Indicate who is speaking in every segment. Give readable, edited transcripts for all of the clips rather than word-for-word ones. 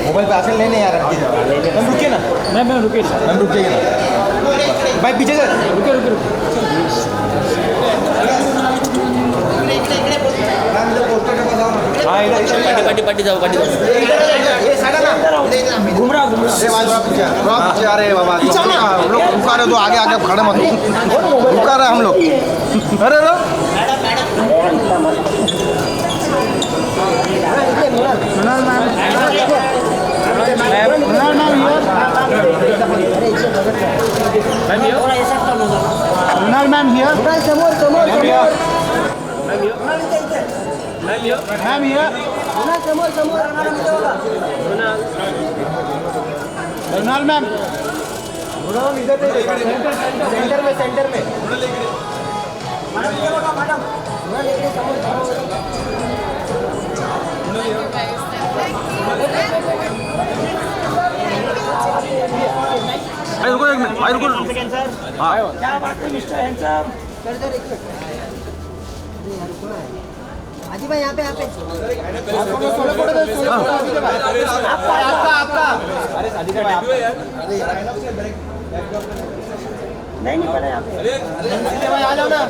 Speaker 1: Mobile पे आसन लेने यार मैम रुकिए ना मैम रुकिए मैम रुक जाइए ना भाई पीछे से रुके रुके रुके हाँ इधर पार्टी जाओ पार्टी घुमरा अरे बाबा हम लोग रुका रहे तो आगे आगे खड़े मत रुका रहे हम लोग अरे Mrunal ma'am here. Ma'am here. Mrunal ma'am. Mrunal इधर सेंटर में रुको एक मिनट रुको हाँ क्या बात है मिस्टर हैंडसम आजी भाई यहाँ पे आपका अरे आदित्य भाई नहीं पड़ा यहाँ पे आदित्य भाई आ जाओ ना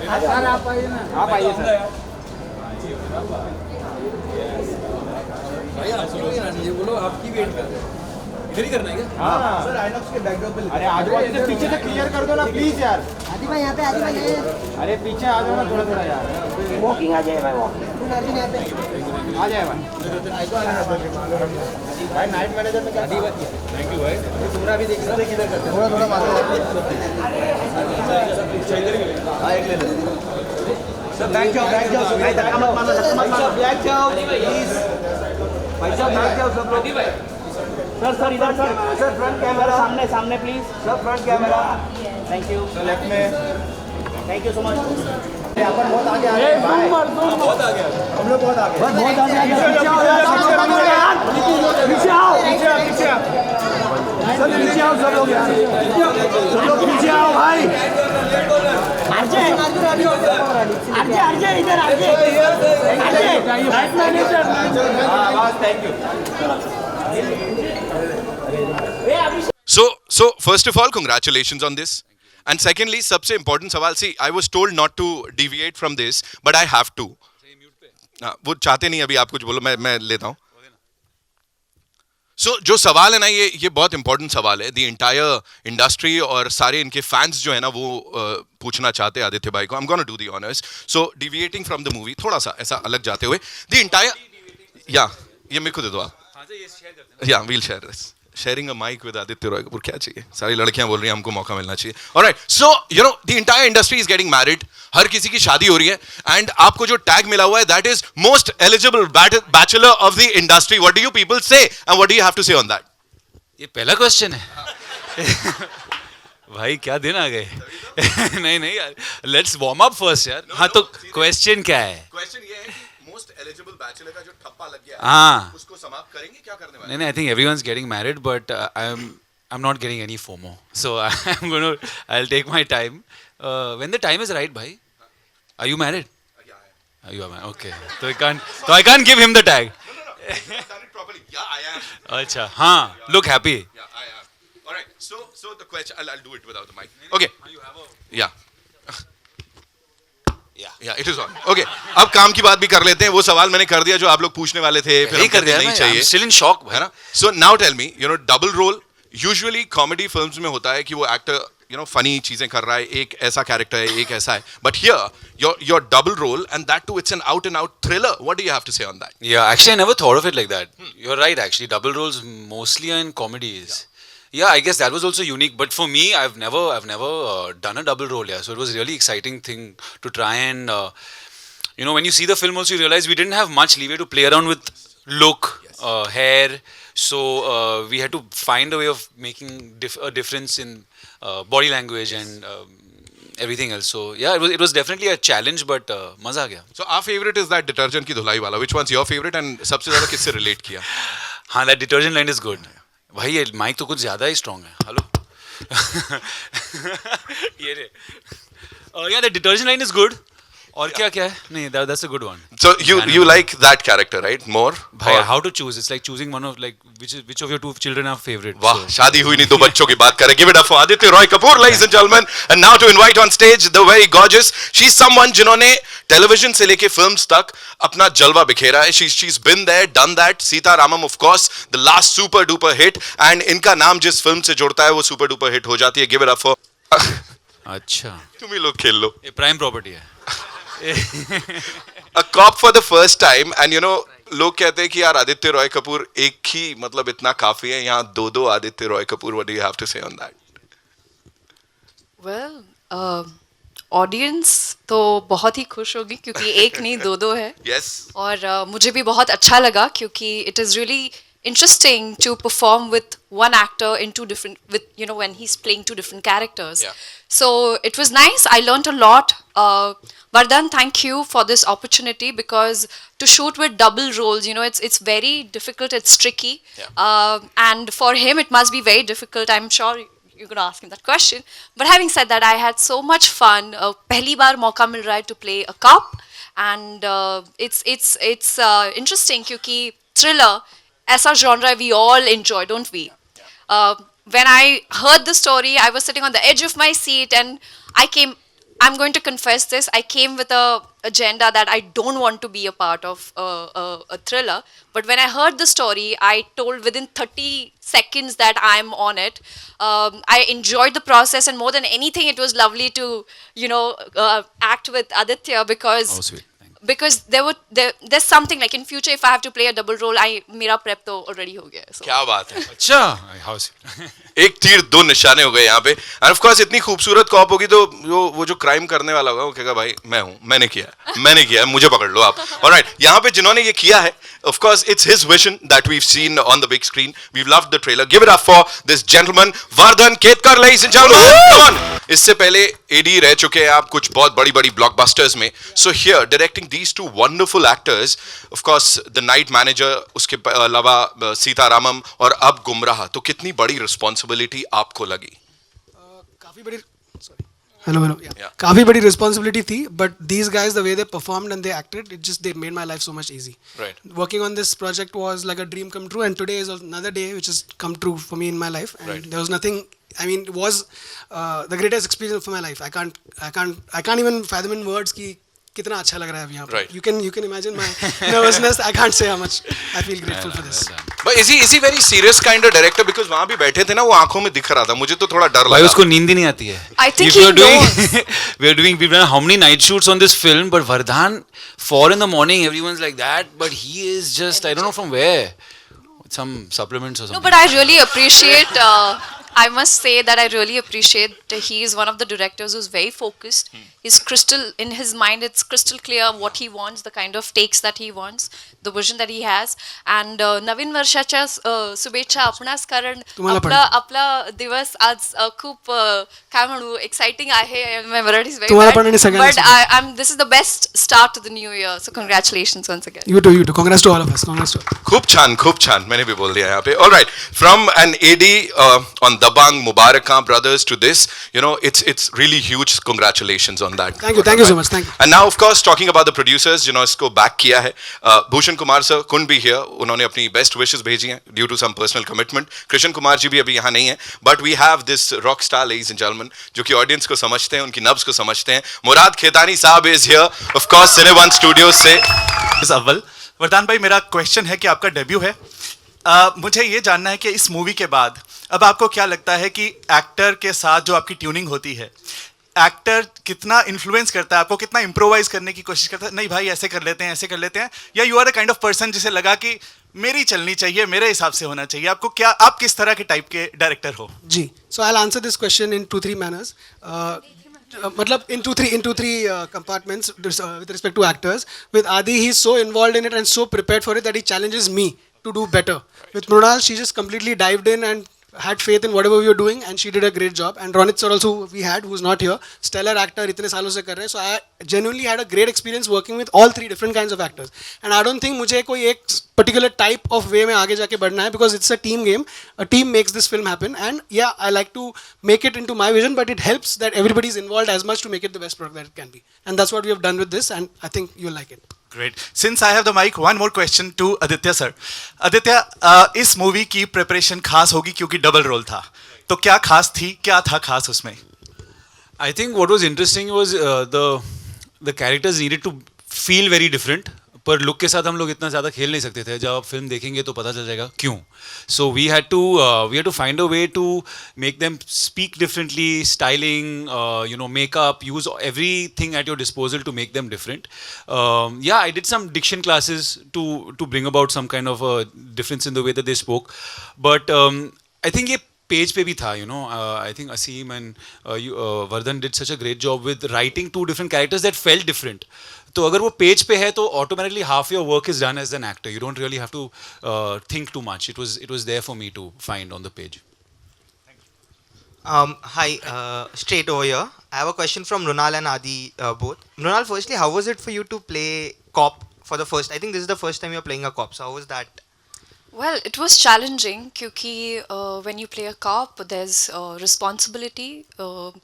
Speaker 1: सर आप आइए ना आप आइए सर भाई आप ये बोलो आपकी वेट कर इधर ही करना है क्या? हाँ सर आइनॉक्स के बैकड्रॉप पे अरे आजू बाजू से पीछे से क्लियर कर दो ना प्लीज यार आदि भाई यहाँ पे आदि भाई अरे पीछे आ जाओ ना थोड़ा यार वॉकिंग आ जाए भाई वॉकिंग यहाँ पे आ जाए भाई नाइट मैनेजर में क्या थैंक यू भाई तुम्हारा भी देखिए किधर करते थोड़ा मारो हाँ एक ले लो सर बैक जाओ बैक जाओ प्लीज भाई साहब बैठ जाओ सब लोग सर इधर सर फ्रंट कैमरा सामने please sir front camera thank you sir left में थैंक यू सो मच अपन बहुत आगे आ गए बहुत आगे हम लोग बहुत आगे पीछे आओ सब लोग यार पीछे आओ भाई आरजे इधर RJ right manager thank you
Speaker 2: So first of all, congratulations on this. And secondly, सबसे important सवाल, see, I was told not to deviate from this, but I have to. वो चाहते नहीं अभी आप कुछ बोलो, मैं लेता हूँ. So जो सवाल है ना ये बहुत important सवाल है. The entire industry और सारे इनके fans जो है ना वो पूछना चाहते हैं आदित्य भाई को. I'm gonna do the honors. So deviating from the movie, थोड़ा सा ऐसा अलग जाते हुए. The entire, yeah, ये मेरे को दे दो आप. Yeah, we'll share this. Sharing a mic with Aditya Roy Kapur क्या चाहिए? सारी लड़कियां बोल रही हैं हमको मौका मिलना चाहिए. Alright, so you know the entire industry is getting married. हर किसी की शादी हो रही है and आपको जो tag मिला हुआ है that is most eligible bachelor of the industry. What do you people say and what do you have to say on that?
Speaker 3: ये पहला क्वेश्चन है. भाई क्या दिन आ गए. नहीं यार, let's warm up first यार. हाँ तो क्वेश्चन क्या है?
Speaker 2: क्वेश्चन ये है कि most eligible bachelor का जो ठप्पा लग गया
Speaker 3: हाँ
Speaker 2: उसको समाप्त करेंगे क्या करने वाले?
Speaker 3: नहीं I think everyone's getting married but I'm not getting any FOMO, so I'll take my time when the time is right. Bhai, are you married? Yeah, you are married. Okay, so I can't give him the tag.
Speaker 2: No, you've done it properly. Yeah, I am.
Speaker 3: Acha, हाँ, look happy.
Speaker 2: Yeah, I am. All right, so the question, I'll do it without the mic. Okay. Yeah, it is on. Okay, अब काम की बात भी कर लेते हैं. वो सवाल मैंने कर दिया जो आप लोग पूछने वाले थे.
Speaker 3: नहीं कर दिया, नहीं चाहिए. I'm still in shock,
Speaker 2: है ना? So now tell me, double role. Usually comedy films में होता है कि वो actor, funny चीजें कर रहा है. एक ऐसा character है, एक ऐसा है. But here, your double role and that too, it's an out and out thriller. What do you have to say on that?
Speaker 3: Yeah, actually I never thought of it like that. You're right, actually. Double roles mostly are in comedies. Yeah, I guess that was also unique. But for me, I've never done a double role. Yeah, so it was a really exciting thing to try and when you see the film also you realize we didn't have much leeway to play around with look, hair. So we had to find a way of making a difference in body language and everything else. So yeah, it was definitely a challenge, but मजा आ गया.
Speaker 2: So our favorite is that detergent की धुलाई वाला. Which one's your favorite and सबसे ज़्यादा किससे relate किया?
Speaker 3: हाँ, that detergent line is good. भाई ये mic तो कुछ ज़्यादा ही strong है. Hello. ये रे. Yeah, the detergent line is good. और क्या क्या है? नहीं, that's a good one.
Speaker 2: So you like that character, right? More?
Speaker 3: भाई,
Speaker 2: Or-
Speaker 3: how to choose? It's like choosing one of like which of your two children are favorite.
Speaker 2: वाह,
Speaker 3: So,
Speaker 2: शादी हुई नहीं, दो बच्चों की बात करें. Give it up for Aditya Roy Kapur, ladies and gentlemen. And now to invite on stage the very gorgeous. She's someone जिन्होंने television से लेके films तक अपना जलवा बिखेरा है. She's been there, done that. Sita रामम, of course, the last super duper hit. And इनका नाम जिस film से जुड़ता है वो super duper hit हो जाती है. Give it up for.
Speaker 3: अच्छा.
Speaker 2: तुम ही लोग खेल लो.
Speaker 3: ये prime property है.
Speaker 2: A cop for the first time, and you know, लोग कहते हैं कि यार आदित्य रॉय कपूर एक ही मतलब इतना काफी है. यहाँ दो Aditya Roy Kapoor. What do you have to say on that?
Speaker 4: Well, audience तो बहुत ही खुश होगी क्योंकि एक नहीं दो है.
Speaker 2: Yes.
Speaker 4: और मुझे भी बहुत अच्छा लगा क्योंकि it is really interesting to perform with one actor in two different, with you know, when he's playing two different characters.
Speaker 2: Yeah.
Speaker 4: So it was nice. I learned a lot. Vardhan, thank you for this opportunity because to shoot with double roles, you know, it's very difficult. It's tricky.
Speaker 2: Yeah.
Speaker 4: And for him, it must be very difficult. I'm sure you're going to ask him that question. But having said that, I had so much fun. पहली बार मौका मिल रहा है to play a cop, and it's interesting क्योंकि thriller ऐसा genre we all enjoy, don't we? When I heard the story, I was sitting on the edge of my seat, and I'm going to confess this, I came with a agenda that I don't want to be a part of a thriller. But when I heard the story, I told within 30 seconds that I'm on it. I enjoyed the process, and more than anything, it was lovely to, you know, act with Aditya because
Speaker 3: Oh, sweet.
Speaker 4: because there's something like in future if I have to play a double role, मेरा prep तो already हो गया है. So.
Speaker 2: क्या बात है.
Speaker 3: अच्छा. How sweet.
Speaker 2: एक तीर दो निशाने हो गए यहाँ पे. एंड ऑफ कोर्स इतनी खूबसूरत कॉप होगी तो वो जो क्राइम करने वाला होगा वो कहेगा भाई मैं हूँ, मैंने किया है, मुझे पकड़ लो आप. ऑलराइट, यहाँ पे जिन्होंने ये किया है, of course it's his vision that we've seen on the big screen. We've loved the trailer. Give it up for this gentleman, Vardhan Ketkar, ladies and gentlemen. Come on. इससे पहले एडी रह चुके हैं आप कुछ बहुत बड़ी ब्लॉकबस्टर्स में. So here directing these two wonderful actors, of course the Night Manager, उसके अलावा सीता रामम और अब गुमराह, तो कितनी बड़ी रिस्पॉन्सिबिलिटी आपको लगी?
Speaker 5: काफी बड़ी हेलो
Speaker 2: Yeah.
Speaker 5: काफी बड़ी रिस्पॉन्सिबिलिटी थी, but these guys the way they performed and they acted, it just they made my life so much easy.
Speaker 2: Right.
Speaker 5: Working on this project was like a dream come true, and today is another day which has come true for me in my life, and
Speaker 2: Right.
Speaker 5: there was nothing, I mean, it was the greatest experience of my life. I can't even fathom in words कि कितना अच्छा लग रहा है अभी यहाँ पे.
Speaker 2: Right.
Speaker 5: You can imagine my nervousness. I can't say how much I feel grateful for this.
Speaker 2: But is he very serious kind of director? Because वहाँ भी बैठे थे ना, वो आंखों में दिख रहा था. मुझे तो थोड़ा डर
Speaker 3: भाई
Speaker 2: लगा.
Speaker 3: उसको नींद ही नहीं आती है.
Speaker 4: I think
Speaker 3: If
Speaker 4: he
Speaker 3: you're doing,
Speaker 4: knows.
Speaker 3: we've done how many night shoots on this film, but Vardhan, 4 in the morning, everyone's like that, but he is just, I don't know from where, some supplements or something.
Speaker 4: No, but I really appreciate. I must say that I really appreciate that he is one of the directors who's very focused. He's crystal in his mind. It's crystal clear what he wants, the kind of takes that he wants, the vision that he has. And नवीन वर्षाच्या शुभेच्छा आपणास, कारण आपला दिवस आज खूप काय म्हणू एक्साइटिंग आहे. My Marathi is very
Speaker 5: तुम्हाला
Speaker 4: bad,
Speaker 5: पण आणि सगळ्यांना
Speaker 4: but this is the best start to the new year. So congratulations once again.
Speaker 5: You too. Congrats to all of us. Congrats to all.
Speaker 2: खूब छान मैंने भी बोल दिया यहाँ पे. Alright, from an AD on Dabang Mubarak brothers to this, you know, it's really huge. Congratulations on that.
Speaker 5: Thank you so much. Thank you.
Speaker 2: And now of course talking about the producers, you know, इसको back किया है. Bhushan Kumar sir couldn't be here. उन्होंने अपनी best wishes भेजी हैं due to some personal commitment. Krishna Kumar ji भी अभी यहाँ नहीं है. But we have this rock star, ladies and gentlemen, जो कि audience को समझते हैं, उनकी नब्ज को समझते हैं. मुराद खेतानी साहब is here, of course Cineone Studios से.
Speaker 6: अव्वल वरदान भाई, मेरा क्वेश्चन है कि आपका डेब्यू है. मुझे ये जानना है कि इस मूवी के बाद अब आपको क्या लगता है कि एक्टर के साथ जो आपकी ट्यूनिंग होती है, एक्टर कितना इन्फ्लुएंस करता है आपको, कितना इम्प्रोवाइज करने की कोशिश करता है, नहीं भाई ऐसे कर लेते हैं, या you are a kind of person जिसे लगा कि मेरी चलनी चाहिए, मेरे हिसाब से होना चाहिए? आपको क्या, आप किस तरह के टाइप के डायरेक्टर हो?
Speaker 5: जी, so I'll answer this question in 2-3 manners. मतलब in two three compartments with respect to actors. With Adi, he's so involved in it and so prepared for it that he challenges me to do better. With Mrunal, she just completely dived in and had faith in whatever we were doing, and she did a great job. And Ronit sir also we had, who's not here, stellar actor, इतने सालों से कर रहे हैं. So I genuinely had a great experience working with all three different kinds of actors. And I don't think मुझे कोई एक particular type of way में आगे जाके बढ़ना है, because it's a team game. A team makes this film happen. And yeah, I like to make it into my vision, but it helps that everybody is involved as much to make it the best product that it can be. And that's what we have done with this, and I think you'll like it.
Speaker 6: Great. Since I have the mic, one more question to Aditya sir. Aditya, इस movie की preparation खास होगी क्योंकि double role था, तो क्या खास थी, क्या था खास उसमें?
Speaker 3: I think what was interesting was the characters needed to feel very different. पर लुक के साथ हम लोग इतना ज़्यादा खेल नहीं सकते थे. जब आप फिल्म देखेंगे तो पता चल जाएगा क्यों. So we had to find a way to make them speak differently, styling, makeup, use everything at your disposal to make them different. Yeah, I did some diction classes to bring about some kind of a difference in the way that they spoke. But I think ये page पे भी था, I think Asim and Vardhan did such a great job with writing two different characters that felt different. तो अगर वो page पे है तो automatically half your work is done as an actor. You don't really have to think too much. It was there for me to find on the page.
Speaker 7: Hi, straight over here. I have a question from Mrunal and Adi both. Mrunal, firstly, how was it for you to play cop for the first? I think this is the first time you're playing a cop. So how was that?
Speaker 4: Well, it was challenging क्योंकि when you play a cop, there's responsibility. For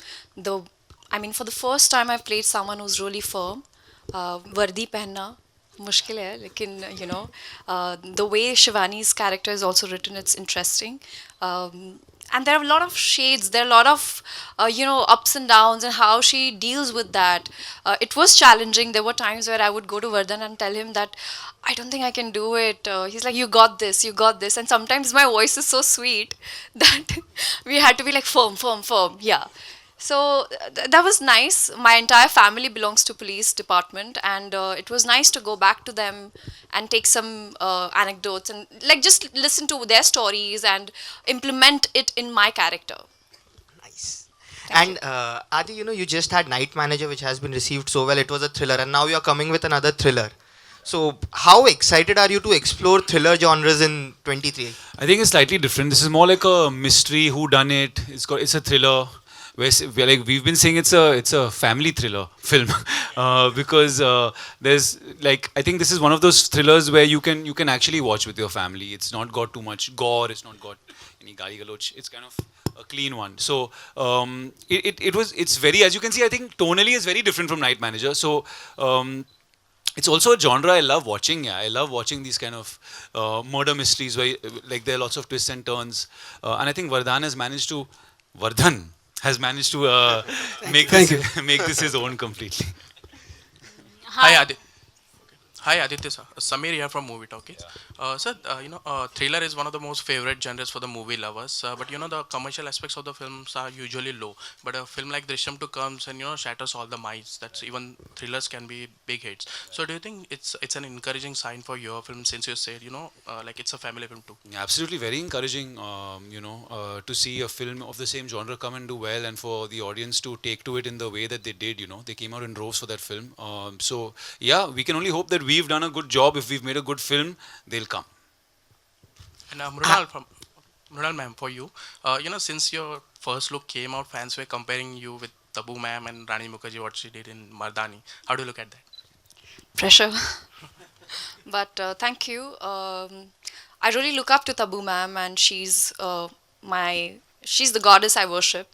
Speaker 4: the first time I played someone who's really firm. वर्दी पहनना मुश्किल है, लेकिन the way Shivani's character is also written, it's interesting. And there are a lot of shades, there are a lot of ups and downs, and how she deals with that. It was challenging. There were times where I would go to Vardhan and tell him that I don't think I can do it. He's like, you got this, and sometimes my voice is so sweet that we had to be like firm, yeah. So that was nice. My entire family belongs to police department, and it was nice to go back to them and take some anecdotes and just listen to their stories and implement it in my character.
Speaker 7: Nice. And Adi, you just had Night Manager, which has been received so well. It was a thriller, and now you're coming with another thriller. So how excited are you to explore thriller genres in 23?
Speaker 3: I think it's slightly different. This is more like a mystery, who done it. It's a thriller. We've been saying it's a family thriller film because there's I think this is one of those thrillers where you can actually watch with your family. It's not got too much gore. It's not got any gari galoch. It's kind of a clean one. So it's very, as you can see, I think tonally is very different from Night Manager. So it's also a genre I love watching. Yeah, I love watching these kind of murder mysteries where there are lots of twists and turns. And I think Vardhan has managed to make this his own completely.
Speaker 8: Hi Aditya sir, Samir here from Movie Talkies. Sir, thriller is one of the most favorite genres for the movie lovers. But the commercial aspects of the films are usually low. But a film like Drishyam 2 comes and shatters all the myths. That's even thrillers can be big hits. So do you think it's an encouraging sign for your film, since you said it's a family film too?
Speaker 3: Yeah, absolutely, very encouraging. To see a film of the same genre come and do well, and for the audience to take to it in the way that they did. They came out in droves for that film. So yeah, we can only hope that we've done a good job. If we've made a good film, they'll come.
Speaker 8: And Mrunal ma'am, for you, since your first look came out, fans were comparing you with Tabu ma'am and Rani Mukherjee, what she did in Mardani. How do you look at that?
Speaker 4: Pressure. But thank you. I really look up to Tabu ma'am, and she's the goddess I worship.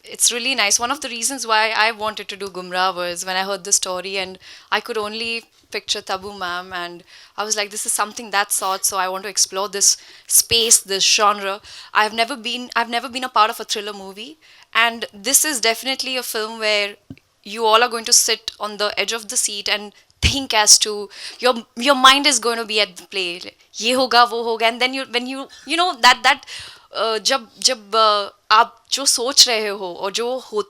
Speaker 4: It's really nice. One of the reasons why I wanted to do Gumraah was when I heard the story and I could only picture Tabu ma'am, and I was like, this is something that sort, so I want to explore this space, this genre. I've never been a part of a thriller movie, and this is definitely a film where you all are going to sit on the edge of the seat and think as to your mind is going to be at the play. Ye hoga, wo hoga, and then that जब आप जो सोच रहे हो और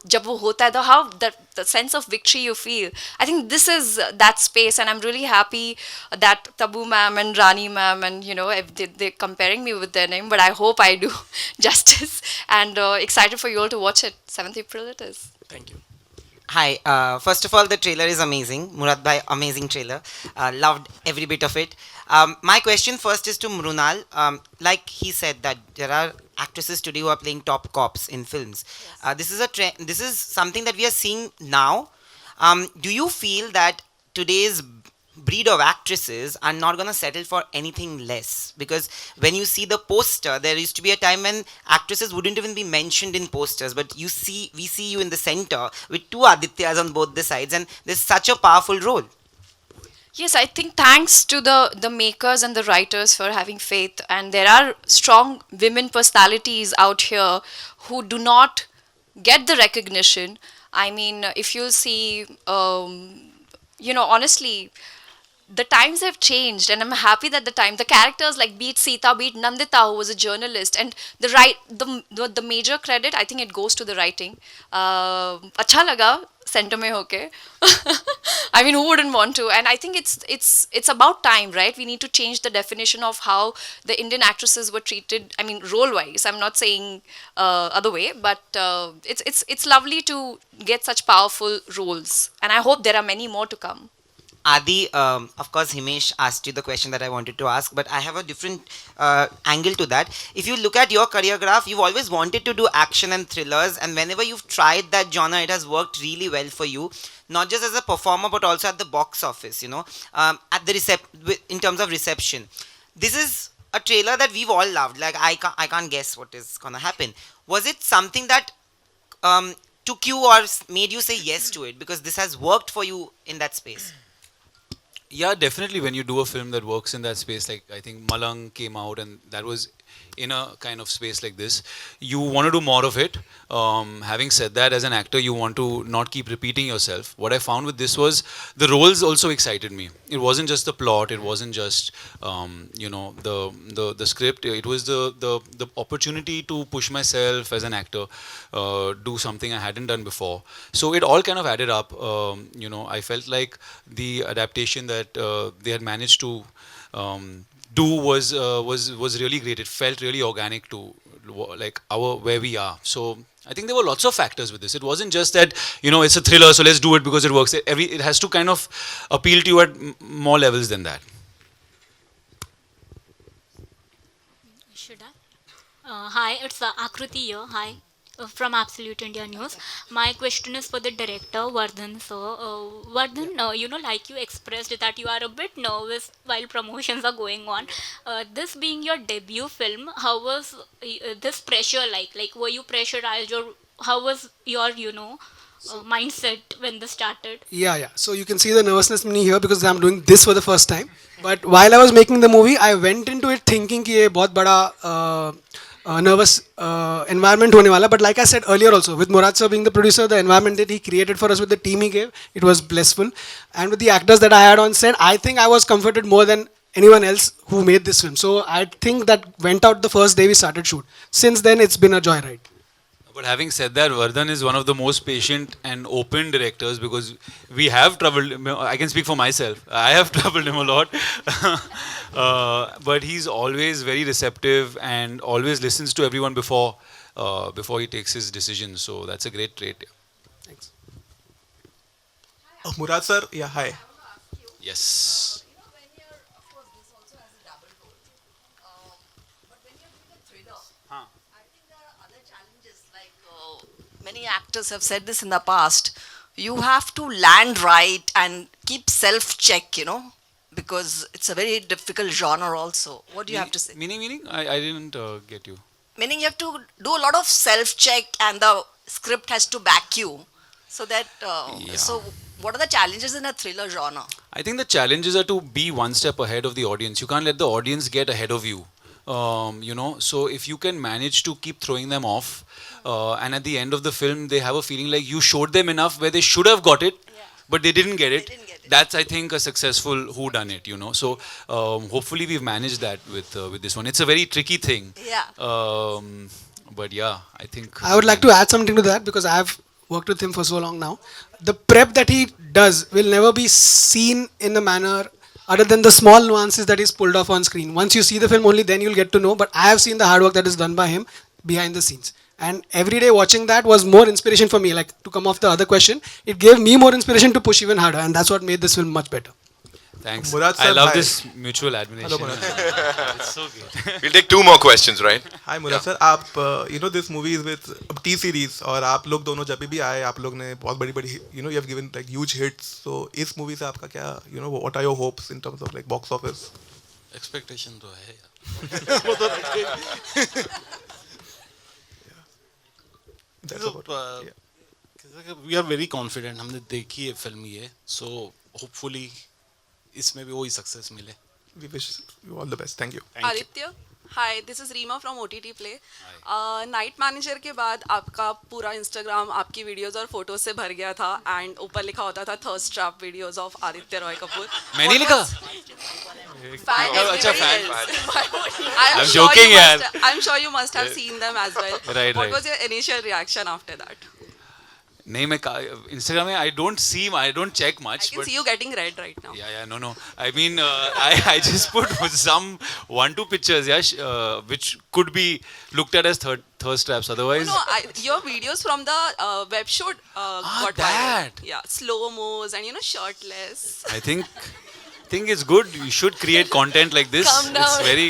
Speaker 4: जब वो होता है, how the sense of victory you feel. I think this is that space, and I'm really happy that Tabu ma'am and Rani ma'am, and they're comparing me with their name, but I hope I do justice, and excited for you all to watch it. 7th April it is.
Speaker 8: Thank you.
Speaker 9: Hi, first of all, the trailer is amazing. Murad bhai, amazing trailer. Loved every bit of it. My question first is to Mrunal. Like he said that there are actresses today who are playing top cops in films. This is a this is something that we are seeing now. Do you feel that today's breed of actresses are not going to settle for anything less? Because when you see the poster, there used to be a time when actresses wouldn't even be mentioned in posters, but we see you in the center with two Adityas on both the sides, and there's such a powerful role.
Speaker 4: Yes, I think thanks to the makers and the writers for having faith, and there are strong women personalities out here who do not get the recognition. I mean, if you'll see, honestly, the times have changed, and I'm happy that the characters like be it Sita, be it Nandita, who was a journalist, and the major credit, I think it goes to the writing. अच्छा लगा center में होके. I mean, who wouldn't want to? And I think it's about time, right? We need to change the definition of how the Indian actresses were treated. I mean, role wise. I'm not saying other way, but it's lovely to get such powerful roles, and I hope there are many more to come.
Speaker 9: Adi, of course, Himesh asked you the question that I wanted to ask, but I have a different angle to that. If you look at your career graph, you've always wanted to do action and thrillers, and whenever you've tried that genre, it has worked really well for you, not just as a performer, but also at the box office, at the in terms of reception. This is a trailer that we've all loved. Like, I can't guess what is going to happen. Was it something that took you or made you say yes to it? Because this has worked for you in that space.
Speaker 3: Yeah, definitely. When you do a film that works in that space, like I think Malang came out, and that was in a kind of space like this, you want to do more of it. Having said that, as an actor, you want to not keep repeating yourself. What I found with this was the roles also excited me. It wasn't just the plot. It wasn't just the script. It was the opportunity to push myself as an actor, do something I hadn't done before. So it all kind of added up. I felt like the adaptation that they had managed to do was really great. It felt really organic to like where we are. So I think there were lots of factors with this. It wasn't just that it's a thriller, so let's do it because it works. It has to kind of appeal to you at more levels than that.
Speaker 10: Should I? Hi, it's Akruti here. Hi. From Absolute India News. My question is for the director, Vardhan sir. Vardhan, like you expressed that you are a bit nervous while promotions are going on. This being your debut film, how was this pressure like? Like, were you pressurized, or how was your, mindset when this started?
Speaker 5: Yeah. So you can see the nervousness in me here because I'm doing this for the first time. But while I was making the movie, I went into it thinking कि ये बहुत बड़ा nervous environment hone wala. But like I said earlier also, with Murad sir being the producer, the environment that he created for us with the team he gave, it was blissful. And with the actors that I had on set, I think I was comforted more than anyone else who made this film. So I think that went out the first day we started shoot. Since then, it's been a joyride.
Speaker 3: But having said that, Vardhan is one of the most patient and open directors, because we have troubled him. I can speak for myself. I have troubled him a lot. But he's always very receptive and always listens to everyone before he takes his decisions. So that's a great trait.
Speaker 5: Thanks.
Speaker 6: Murad sir, yeah, hi.
Speaker 3: Yes.
Speaker 11: Many actors have said this in the past. You have to land right and keep self-check, because it's a very difficult genre also. What do you have to say?
Speaker 3: Meaning? I didn't get you.
Speaker 11: Meaning you have to do a lot of self-check, and the script has to back you. So that, so what are the challenges in a thriller genre?
Speaker 3: I think the challenges are to be one step ahead of the audience. You can't let the audience get ahead of you. So if you can manage to keep throwing them off, and at the end of the film they have a feeling like you showed them enough where they should have got it, but they didn't get it. That's, I think, a successful whodunit, So hopefully we've managed that with this one. It's a very tricky thing.
Speaker 11: Yeah.
Speaker 3: But yeah, I think
Speaker 5: I would like to add something to that because I have worked with him for so long now. The prep that he does will never be seen in a manner other than the small nuances that is pulled off on screen. Once you see the film, only then you'll get to know. But I have seen the hard work that is done by him behind the scenes. And every day watching that was more inspiration for me. Like, to come off the other question, it gave me more inspiration to push even harder. And that's what made this film much better.
Speaker 3: Thanks.
Speaker 12: Murad
Speaker 3: I
Speaker 12: sir,
Speaker 3: love
Speaker 12: hi.
Speaker 3: this mutual admiration.
Speaker 12: Hello, Murad.
Speaker 3: It's so good.
Speaker 2: We'll take 2 more questions, right?
Speaker 12: Hi Murad sir, आप you know this movie is with T series और आप लोग दोनों जब भी आए आप लोग ने बहुत बड़ी बड़ी you know you have given like huge hits. So इस मूवी से आपका क्या you know what are your hopes in terms of like box office?
Speaker 3: Expectation तो है यार.
Speaker 13: We are very confident. हमने देखी है फिल्म ये, सो होपफुली इसमें भी वही सक्सेस मिले.
Speaker 12: We wish you all the best. Thank you.
Speaker 14: Aditya, hi, this is Reema from OTT Play. Night Manager के बाद आपका पूरा इंस्टाग्राम आपकी वीडियोस और फोटोज से भर गया था एंड ऊपर लिखा होता था thirst trap videos of Aditya Roy Kapur.
Speaker 3: मैंने लिखा?
Speaker 14: अच्छा,
Speaker 3: fan.
Speaker 14: I'm
Speaker 3: joking, yaar.
Speaker 14: I'm sure you must have seen them as well.
Speaker 3: Right.
Speaker 14: What was your initial reaction after that?
Speaker 3: नहीं, मैं Instagram में I don't check much.
Speaker 14: I can see you getting red right now.
Speaker 3: Yeah, no. I mean, I just put some 1-2 pictures, which could be looked at as thirst traps. Otherwise,
Speaker 14: No, your videos from the web shoot got
Speaker 3: that.
Speaker 14: viral. Yeah, slow mos and shirtless.
Speaker 3: I think it's good. You should create content like this.
Speaker 14: Calm down.
Speaker 3: It's very.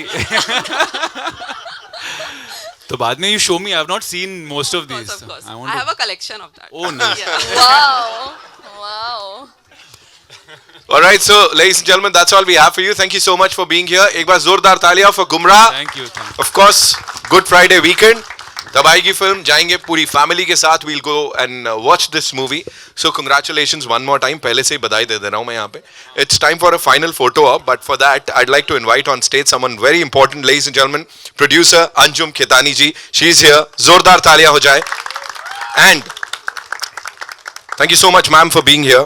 Speaker 3: तो बाद में you show me. I have not seen most of these.
Speaker 14: Of course.
Speaker 3: I
Speaker 14: have a collection of that.
Speaker 3: Oh, nice.
Speaker 14: Yeah. Wow.
Speaker 2: All right, so ladies and gentlemen, that's all we have for you. Thank you so much for being here. एक बार जोरदार तालियां for Gumraah.
Speaker 3: Thank you.
Speaker 2: Of course, Good Friday weekend. तब आएगी film, जाएंगे पूरी family के साथ. We'll go and watch this movie. So congratulations one more time. पहले से ही बधाई दे रहा हूँ मैं यहाँ पे. It's time for a final photo op, but for that I'd like to invite on stage someone very important, ladies and gentlemen. Producer Anjum Khitani ji. She's here. जोरदार तालियां हो जाए. And thank you so much, ma'am, for being here.